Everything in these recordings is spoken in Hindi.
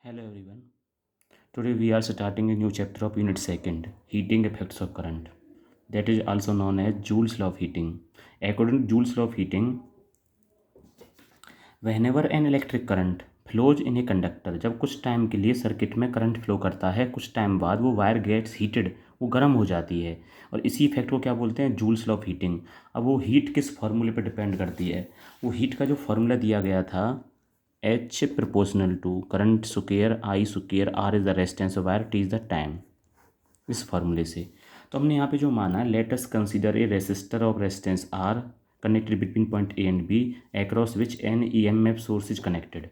Hello everyone. Today we are starting a new chapter of Unit 2nd, Heating Effects of Current. That is also known as Joule's law of heating. According to Joule's law of heating, whenever an electric current flows in a conductor, जब कुछ टाइम के लिए सर्किट में करंट फ्लो करता है, कुछ टाइम बाद वो वायर गेट्स हीटेड, वो गर्म हो जाती है और इसी इफेक्ट को क्या बोलते हैं? Joules law of heating. अब वो हीट किस फार्मूले पर डिपेंड करती है? वो हीट का जो फार्मूला दिया गया था, H proportional to current square I square R is the resistance of wire, T is the time. इस फार्मूले से तो हमने यहाँ पे जो माना, let us consider a resistor of resistance R connected between point A and B across which an EMF source is connected.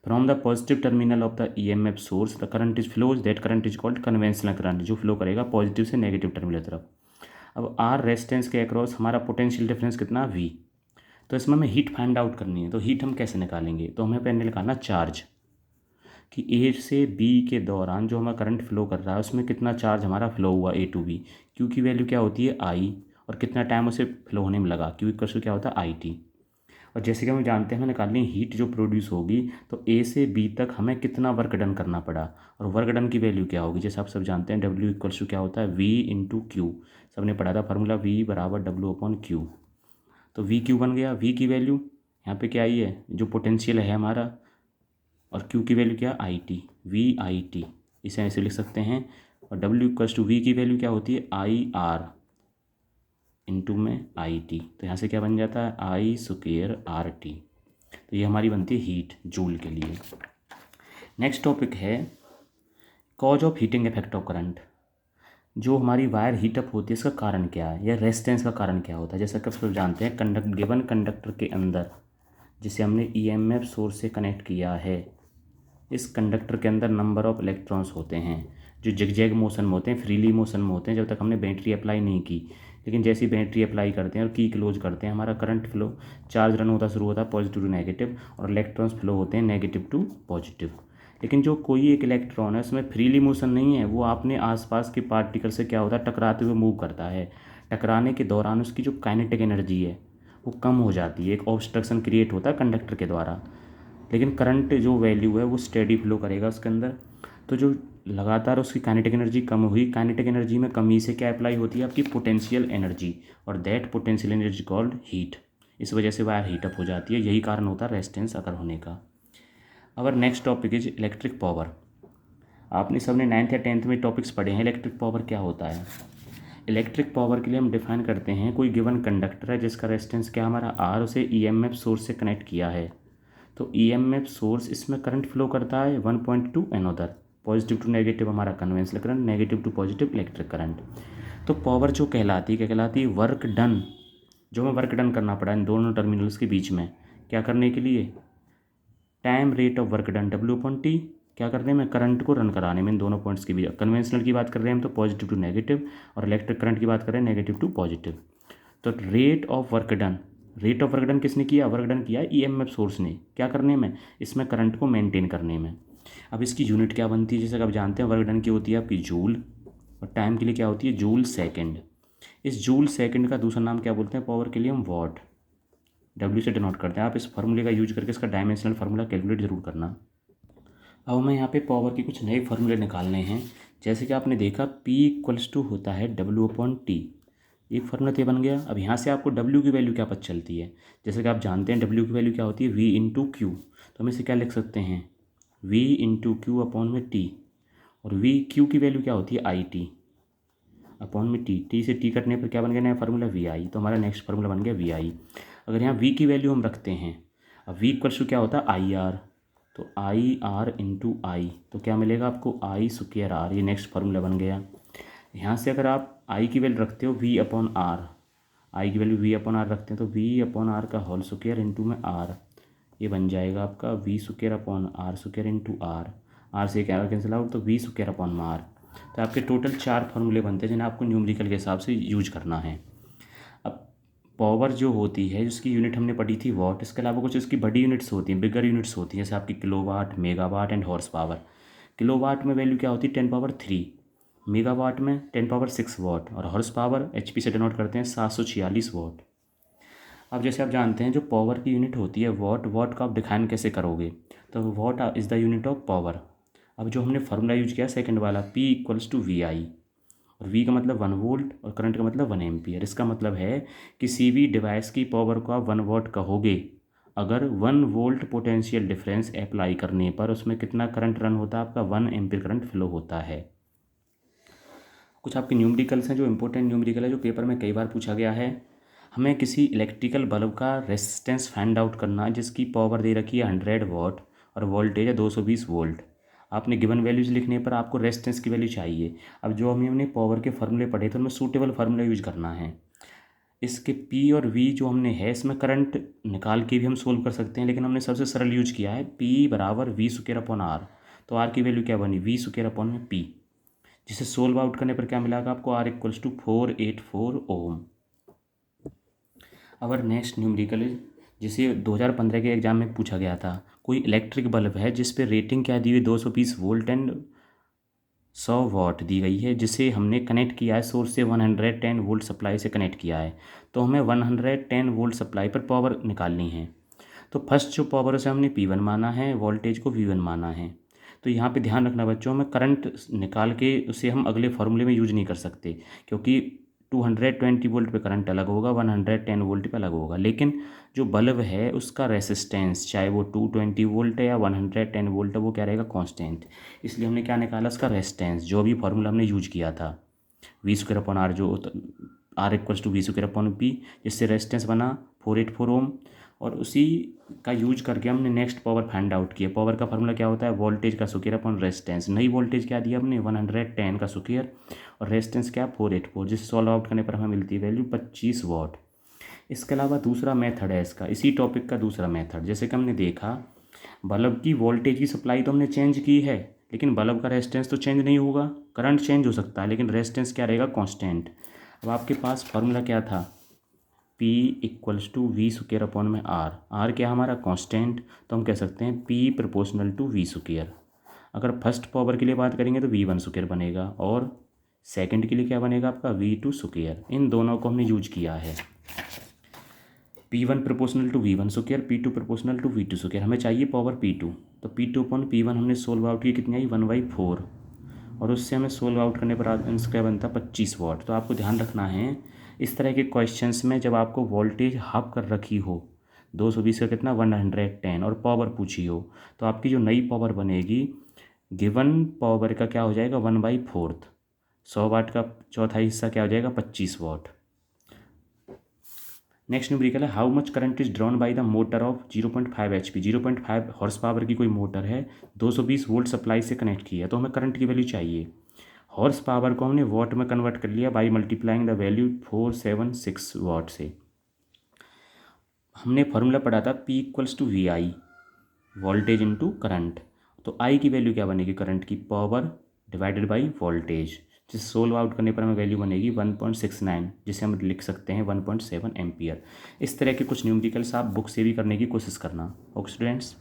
From the positive terminal of the EMF source the current is flows, that current is called conventional current, जो फ्लो करेगा पॉजिटिव से नेगेटिव टर्मिनल तरफ. अब R रेजिस्टेंस के अक्रॉस हमारा पोटेंशियल डिफरेंस कितना? V. तो इसमें हमें हीट फाइंड आउट करनी है. तो हीट हम कैसे निकालेंगे? तो हमें पहले निकालना चार्ज, कि ए से बी के दौरान जो हमारा करंट फ्लो कर रहा है उसमें कितना चार्ज हमारा फ्लो हुआ ए टू बी. क्यू की वैल्यू क्या होती है? आई. और कितना टाइम उसे फ्लो होने में लगा, क्यू इक्वल टू क्या होता है? I T. और जैसे कि हम जानते हैं हमें निकालनी हीट जो प्रोड्यूस होगी, तो ए से बी तक हमें कितना वर्क डन करना पड़ा, और वर्क डन की वैल्यू क्या होगी? जैसे आप सब जानते हैं डब्ल्यू इक्वल टू क्या होता है? V into Q. सबने पढ़ा था फार्मूला, वी बराबर डब्ल्यू अपॉन क्यू. तो वी क्यू बन गया. वी की वैल्यू यहाँ पे क्या आई है? जो पोटेंशियल है हमारा, और क्यू की वैल्यू क्या? I T. V I T इसे ऐसे लिख सकते हैं. और डब्ल्यू इक्वल्स टू वी की वैल्यू क्या होती है? आई आर इंटू में आई टी. तो यहाँ से क्या बन जाता है? I square R T. तो ये हमारी बनती है हीट जूल के लिए. नेक्स्ट टॉपिक है cause of heating effect of current. जो हमारी वायर हीटअप होती है इसका कारण क्या है, या रेजिस्टेंस का कारण क्या होता है? जैसा कि सब जानते हैं, गिवन कंडक्टर के अंदर जिसे हमने ईएमएफ सोर्स से कनेक्ट किया है, इस कंडक्टर के अंदर नंबर ऑफ इलेक्ट्रॉन्स होते हैं जो जिगजैग मोशन में होते हैं, फ्रीली मोशन में होते हैं जब तक हमने बैटरी अप्लाई नहीं की. लेकिन जैसी बैटरी अप्लाई करते हैं और की क्लोज करते हैं, हमारा करंट फ्लो, चार्ज रन होता शुरू होता है पॉजिटिव टू नेगेटिव, और इलेक्ट्रॉन्स फ्लो होते हैं नेगेटिव टू पॉजिटिव. लेकिन जो कोई एक इलेक्ट्रॉन है उसमें फ्रीली मोशन नहीं है, वो अपने आसपास के पार्टिकल से क्या होता है? टकराते हुए मूव करता है. टकराने के दौरान उसकी जो काइनेटिक एनर्जी है वो कम हो जाती है, एक ऑब्स्ट्रक्शन क्रिएट होता है कंडक्टर के द्वारा. लेकिन करंट जो वैल्यू है वो स्टेडी फ्लो करेगा उसके अंदर. तो जो लगातार उसकी काइनेटिक एनर्जी कम हुई, काइनेटिक एनर्जी में कमी से क्या अप्लाई होती है? आपकी पोटेंशियल एनर्जी, और that potential energy called heat. इस वजह से वायर हीटअप हो जाती है. यही कारण होता है रेजिस्टेंस अगर होने का. Our next topic is electric power. आपने सबने 9th या 10th में टॉपिक्स पढ़े हैं. इलेक्ट्रिक पावर क्या होता है? इलेक्ट्रिक पावर के लिए हम डिफाइन करते हैं, कोई गिवन कंडक्टर है जिसका रेजिस्टेंस क्या हमारा आर, उसे ईएमएफ सोर्स से कनेक्ट किया है. तो ईएमएफ सोर्स इसमें करंट फ्लो करता है 1 to another, positive to negative हमारा conventional current, negative to positive electric current. तो पावर जो कहलाती है, क्या कहलाती है? Work done. जो हमें वर्क डन करना पड़ा इन दोनों टर्मिनल्स के बीच में, क्या करने के लिए? Time rate of work done W upon T. क्या करने में? करंट को रन कराने में इन दोनों पॉइंट्स के बीच. कन्वेंशनल की बात कर रहे हैं हम तो पॉजिटिव टू नेगेटिव, और इलेक्ट्रिक करंट की बात कर रहे हैं नेगेटिव टू पॉजिटिव. तो rate of work done, rate of work done किसने किया? वर्क डन किया ईएमएफ सोर्स ने. क्या करने में? इसमें करंट को मेंटेन करने में. अब इसकी यूनिट क्या बनती है? जैसे कि आप जानते हैं वर्क डन की होती है आपकी जूल, और टाइम के लिए क्या होती है? Joule second. इस जूल सेकेंड का दूसरा नाम क्या बोलते हैं? पावर के लिए हम वॉट, डब्ल्यू से डिनोट करते हैं. आप इस फार्मूले का यूज करके इसका डायमेंशनल फार्मूला कैलकुलेट जरूर करना. अब हमें यहाँ पे पावर के कुछ नए फार्मूले निकालने हैं. जैसे कि आपने देखा P इक्वल्स टू होता है डब्ल्यू अपॉन टी. एक फार्मूला तो बन गया. अब यहाँ से आपको W की वैल्यू क्या पता चलती है? जैसे कि आप जानते हैं W की वैल्यू क्या होती है? V into Q. तो हम इसे क्या लिख सकते हैं? V इंटू क्यू अपॉन में टी. और V क्यू की वैल्यू क्या होती है? आई टी अपॉन में टी. टी से टी कटने पर क्या बन गया नया फार्मूला? वी आई. तो हमारा नेक्स्ट फार्मूला बन गया वी आई. अगर यहाँ V की वैल्यू हम रखते हैं, अब V इक्वल्स टू क्या होता है? I R. तो आई आर इंटू आई, तो क्या मिलेगा आपको? I square R. ये नेक्स्ट फार्मूला बन गया. यहाँ से अगर आप आई की वैल्यू रखते हो वी अपॉन आर, आई की वैल्यू वी अपॉन आर रखते हैं तो वी अपॉन आर का होल स्क्वायर इंटू में आर, ये बन जाएगा आपका V square upon R square into R. R से क्या कैंसिल आउट, तो वी स्क्वायर अपॉन आर. तो आपके टोटल 4 फार्मूले बनते हैं जिन्हें आपको न्यूमेरिकल के हिसाब से यूज करना है. अब पावर जो होती है जिसकी यूनिट हमने पढ़ी थी वॉट, इसके अलावा कुछ इसकी बड़ी यूनिट्स होती हैं, बिगर यूनिट्स होती हैं, जैसे आपकी kilowatt, megawatt and horse power. Kilowatt में वैल्यू क्या होती है? 10⁻3. मेगावाट में 10⁻6 वाट, और हॉर्स पावर HP से डिनोट करते हैं 746 वाट. अब जैसे आप जानते हैं जो पावर की यूनिट होती है वॉट, वॉट का आप डिफाइन कैसे करोगे? तो what is the unit of power. अब जो हमने फार्मूला यूज किया सेकंड वाला, P इक्वल्स टू वी आई, और V का मतलब 1 वोल्ट और करंट का मतलब 1 एम्पियर। इसका मतलब है किसी भी डिवाइस की पावर को आप 1 वॉट कहोगे अगर 1 वोल्ट पोटेंशियल डिफरेंस अप्लाई करने पर उसमें कितना करंट रन होता है, आपका 1 एम्पियर करंट फ्लो होता है। कुछ आपके न्यूमेरिकल्स हैं जो इंपॉर्टेंट न्यूमेरिकल है, जो पेपर में कई बार पूछा गया है। हमें किसी इलेक्ट्रिकल बल्ब का रेजिस्टेंस फाइंड आउट करना है जिसकी पावर दे रखी है 100 वॉट और वोल्टेज है 220 वोल्ट। आपने गिवन वैल्यूज लिखने पर आपको रेजिस्टेंस की वैल्यू चाहिए। अब जो हमने पावर के फार्मूले पढ़े थे उनमें सूटेबल फार्मूला यूज करना है। इसके P और V जो हमने है इसमें करंट निकाल के भी हम सोल्व कर सकते हैं, लेकिन हमने सबसे सरल यूज किया है P बराबर V स्क्वायर अपॉन R। तो R की वैल्यू क्या बनी, V स्क्वायर अपॉन में P, जिसे सोल्व आउट करने पर क्या मिलेगा आपको, R equals to 484 ohm. Our next numerical is, जिसे 2015 के एग्जाम में पूछा गया था। कोई इलेक्ट्रिक बल्ब है जिस पे रेटिंग क्या दी हुई 220 वोल्ट एंड 100 वॉट दी गई है, जिसे हमने कनेक्ट किया है सोर्स से 110 वोल्ट सप्लाई से कनेक्ट किया है। तो हमें 110 वोल्ट सप्लाई पर पावर निकालनी है। तो फर्स्ट जो पावर उसे हमने P1 माना है, वोल्टेज को V1 माना है। तो यहाँ पे ध्यान रखना बच्चों, हमें करंट निकाल के उसे हम अगले फार्मूले में यूज नहीं कर सकते, क्योंकि 220 वोल्ट पे करंट अलग होगा, 110 वोल्ट पे अलग होगा। लेकिन जो बल्ब है उसका रेसिस्टेंस चाहे वो 220 वोल्ट है या 110 वोल्ट है, वो क्या रहेगा, कांस्टेंट। इसलिए हमने क्या निकाला, उसका रेसिस्टेंस, जो भी फार्मूला हमने यूज किया था वी स्क्वायर अपॉन आर, जो R equals to V square upon P, जिससे रेजिस्टेंस बना 484 ओम। और उसी का यूज करके हमने नेक्स्ट पावर फाइंड आउट किया। पावर का फार्मूला क्या होता है, वोल्टेज का स्क्वायर अपॉन रेजिस्टेंस। नई वोल्टेज क्या दिया हमने, 110 का स्क्वायर, और रेजिस्टेंस क्या 484, जिसे सॉल्व आउट करने पर हमें मिलती है वैल्यू 25 वॉट। इसके अलावा दूसरा मेथड है इसका, इसी टॉपिक का दूसरा मेथड, जैसे कि हमने देखा बल्ब की वोल्टेज की सप्लाई तो हमने चेंज की है, लेकिन बल्ब का रेजिस्टेंस तो चेंज नहीं होगा। करंट चेंज हो सकता है लेकिन रेजिस्टेंस क्या रहेगा, कांस्टेंट। अब आपके पास फार्मूला क्या था, P equals to V square upon में R क्या हमारा कांस्टेंट, तो हम कह सकते हैं P proportional to V square. अगर फर्स्ट पावर के लिए बात करेंगे तो V1 स्क्वायर बनेगा, और सेकंड के लिए क्या बनेगा आपका, V2 स्क्वायर। इन दोनों को हमने यूज किया है, P1 proportional to V1 square, P2 proportional to V2 square. हमें चाहिए पावर P2, तो P2 अपॉन P1 हमने सोल्व आउट की, कितनी आई, 1/4, और उससे हमें सोल्व आउट करने पर आंसर क्या बनता है, 25 वॉट। तो आपको ध्यान रखना है इस तरह के क्वेश्चंस में जब आपको वोल्टेज हाफ कर रखी हो, 220 का कितना, 110, और पावर पूछी हो, तो आपकी जो नई पावर बनेगी गिवन पावर का क्या हो जाएगा, 1/4। 100 वाट का चौथाई हिस्सा क्या हो जाएगा, 25 वॉट। नेक्स्ट न्यूमेरिकल है, how much current is drawn by the motor of 0.5 HP। 0.5 horse power की कोई मोटर है, 220 वोल्ट सप्लाई से कनेक्ट की है, तो हमें करंट की वैल्यू चाहिए। हॉर्स पावर को हमने वॉट में कन्वर्ट कर लिया by multiplying the value 476 watt से। हमने फार्मूला पढ़ा था P equals to V I, voltage into current. तो I की वैल्यू क्या बनेगी, करंट की पावर डिवाइडेड बाई वोल्टेज, जिसे सोल्व आउट करने पर हमें वैल्यू बनेगी 1.69, जिसे हम लिख सकते हैं 1.7 एम्पियर। इस तरह के कुछ न्यूमेरिकल्स आप बुक से भी करने की कोशिश करना। Okay students.